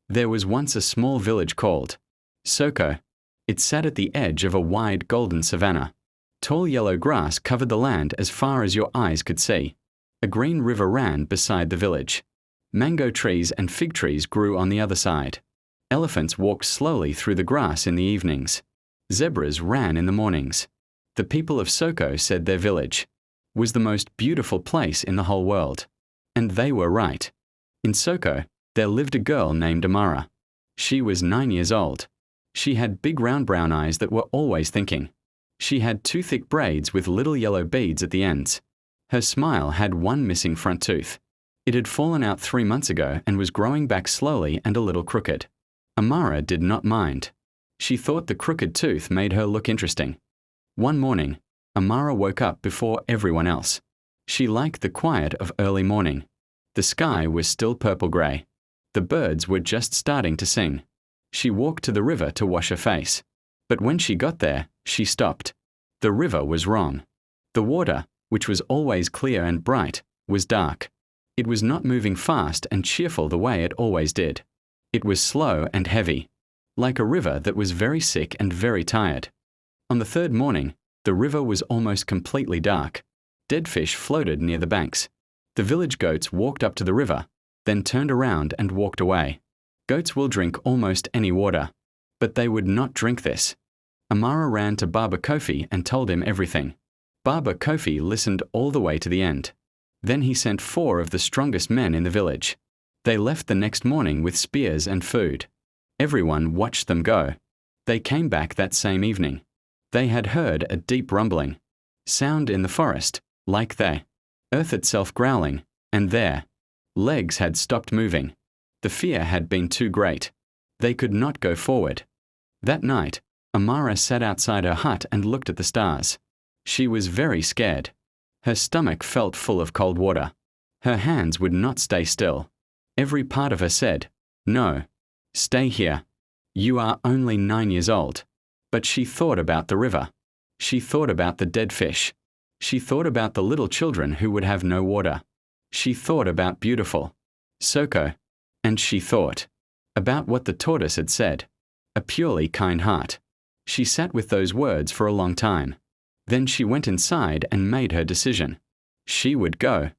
There was once a small village called Soko. It sat at the edge of a wide golden savanna. Tall yellow grass covered the land as far as your eyes could see. A green river ran beside the village. Mango trees and fig trees grew on the other side. Elephants walked slowly through the grass in the evenings. Zebras ran in the mornings. The people of Soko said their village was the most beautiful place in the whole world. And they were right. In Soko, there lived a girl named Amara. She was 9 years old. She had big round brown eyes that were always thinking. She had 2 thick braids with little yellow beads at the ends. Her smile had 1 missing front tooth. It had fallen out 3 months ago and was growing back slowly and a little crooked. Amara did not mind. She thought the crooked tooth made her look interesting. One morning, Amara woke up before everyone else. She liked the quiet of early morning. The sky was still purple-grey. The birds were just starting to sing. She walked to the river to wash her face. But when she got there, she stopped. The river was wrong. The water, which was always clear and bright, was dark. It was not moving fast and cheerful the way it always did. It was slow and heavy, like a river that was very sick and very tired. On the 3rd morning, the river was almost completely dark. Dead fish floated near the banks. The village goats walked up to the river, then turned around and walked away. Goats will drink almost any water, but they would not drink this. Amara ran to Baba Kofi and told him everything. Baba Kofi listened all the way to the end. Then he sent 4 of the strongest men in the village. They left the next morning with spears and food. Everyone watched them go. They came back that same evening. They had heard a deep rumbling sound in the forest, like the earth itself growling, and their legs had stopped moving. The fear had been too great. They could not go forward. That night, Amara sat outside her hut and looked at the stars. She was very scared. Her stomach felt full of cold water. Her hands would not stay still. Every part of her said, "No, stay here. You are only 9 years old." But she thought about the river. She thought about the dead fish. She thought about the little children who would have no water. She thought about beautiful Soko. And she thought about what the tortoise had said, a purely kind heart. She sat with those words for a long time. Then she went inside and made her decision. She would go.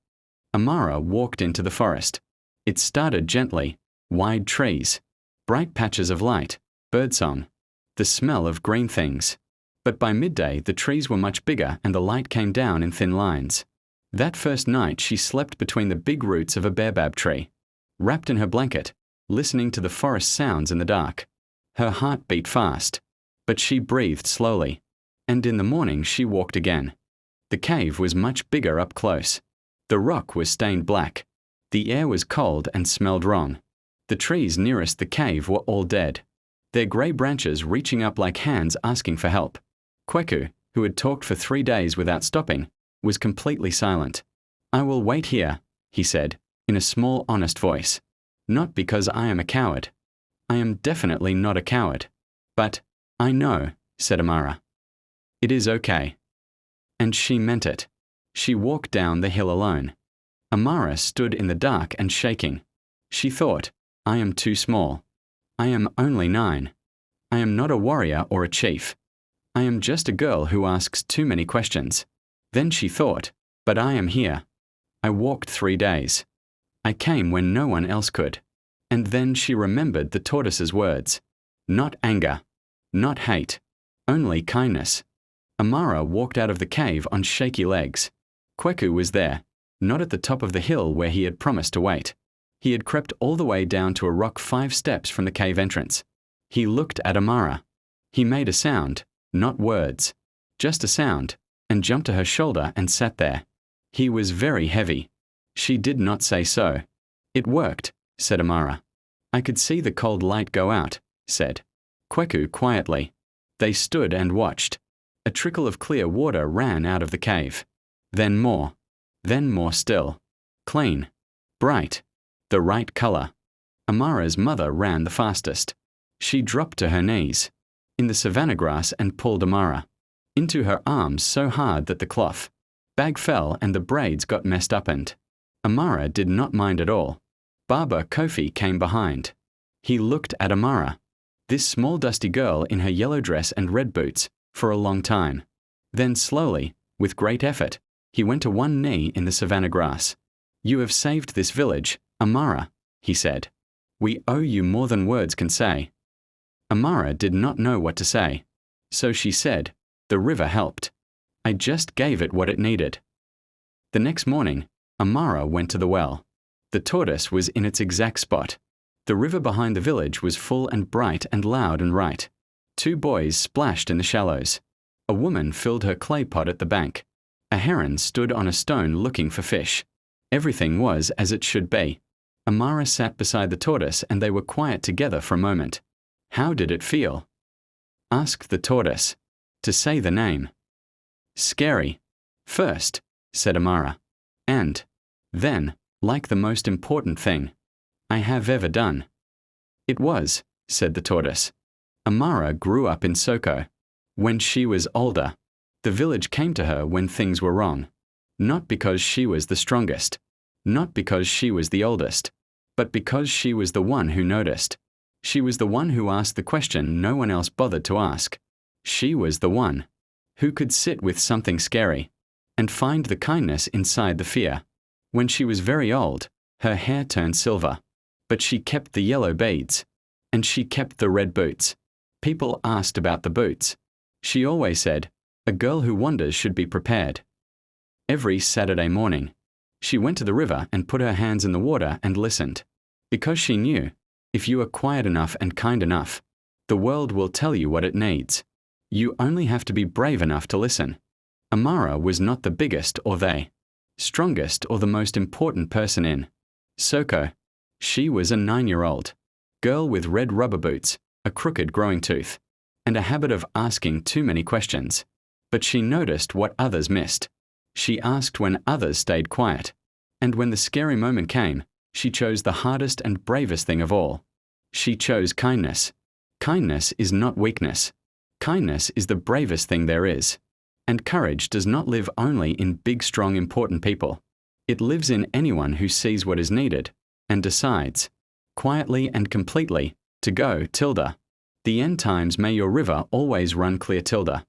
Amara walked into the forest. It started gently, wide trees, bright patches of light, birdsong, the smell of green things. But by midday, the trees were much bigger and the light came down in thin lines. That first night, she slept between the big roots of a baobab tree, wrapped in her blanket, listening to the forest sounds in the dark. Her heart beat fast, but she breathed slowly. And in the morning, she walked again. The cave was much bigger up close. The rock was stained black. The air was cold and smelled wrong. The trees nearest the cave were all dead, their grey branches reaching up like hands asking for help. Kweku, who had talked for 3 days without stopping, was completely silent. "I will wait here," he said, in a small, honest voice. "Not because I am a coward. I am definitely not a coward. But I know," said Amara. "It is okay." And she meant it. She walked down the hill alone. Amara stood in the dark and shaking. She thought, "I am too small. I am only 9. I am not a warrior or a chief. I am just a girl who asks too many questions." Then she thought, "But I am here. I walked 3 days. I came when no one else could." And then she remembered the tortoise's words. Not anger, not hate, only kindness. Amara walked out of the cave on shaky legs. Kweku was there, not at the top of the hill where he had promised to wait. He had crept all the way down to a rock 5 steps from the cave entrance. He looked at Amara. He made a sound, not words, just a sound, and jumped to her shoulder and sat there. He was very heavy. She did not say so. "It worked," said Amara. "I could see the cold light go out," said Kweku quietly. They stood and watched. A trickle of clear water ran out of the cave. Then more still. Clean, bright, the right color. Amara's mother ran the fastest. She dropped to her knees in the savanna grass and pulled Amara into her arms so hard that the cloth bag fell and the braids got messed up, and Amara did not mind at all. Baba Kofi came behind. He looked at Amara, this small dusty girl in her yellow dress and red boots, for a long time. Then slowly, with great effort, he went to one knee in the savanna grass. "You have saved this village, Amara," he said. "We owe you more than words can say." Amara did not know what to say. So she said, "The river helped. I just gave it what it needed." The next morning, Amara went to the well. The tortoise was in its exact spot. The river behind the village was full and bright and loud and right. 2 boys splashed in the shallows. A woman filled her clay pot at the bank. A heron stood on a stone looking for fish. Everything was as it should be. Amara sat beside the tortoise and they were quiet together for a moment. How did it feel? Asked the tortoise to say the name. "Scary. First," said Amara. "And then, like the most important thing I have ever done." "It was," said the tortoise. "Amara grew up in Soko. When she was older, the village came to her when things were wrong. Not because she was the strongest, not because she was the oldest, but because she was the one who noticed. She was the one who asked the question no one else bothered to ask. She was the one who could sit with something scary and find the kindness inside the fear. When she was very old, her hair turned silver, but she kept the yellow beads, and she kept the red boots. People asked about the boots. She always said, 'A girl who wanders should be prepared.' Every Saturday morning, she went to the river and put her hands in the water and listened, because she knew, if you are quiet enough and kind enough, the world will tell you what it needs. You only have to be brave enough to listen." Amara was not the biggest or the strongest or the most important person in Soko. She was a 9-year-old girl with red rubber boots, a crooked growing tooth, and a habit of asking too many questions. But she noticed what others missed. She asked when others stayed quiet. And when the scary moment came, she chose the hardest and bravest thing of all. She chose kindness. Kindness is not weakness. Kindness is the bravest thing there is. And courage does not live only in big, strong, important people. It lives in anyone who sees what is needed and decides, quietly and completely, to go tilde. The end times may your river always run clear tilde.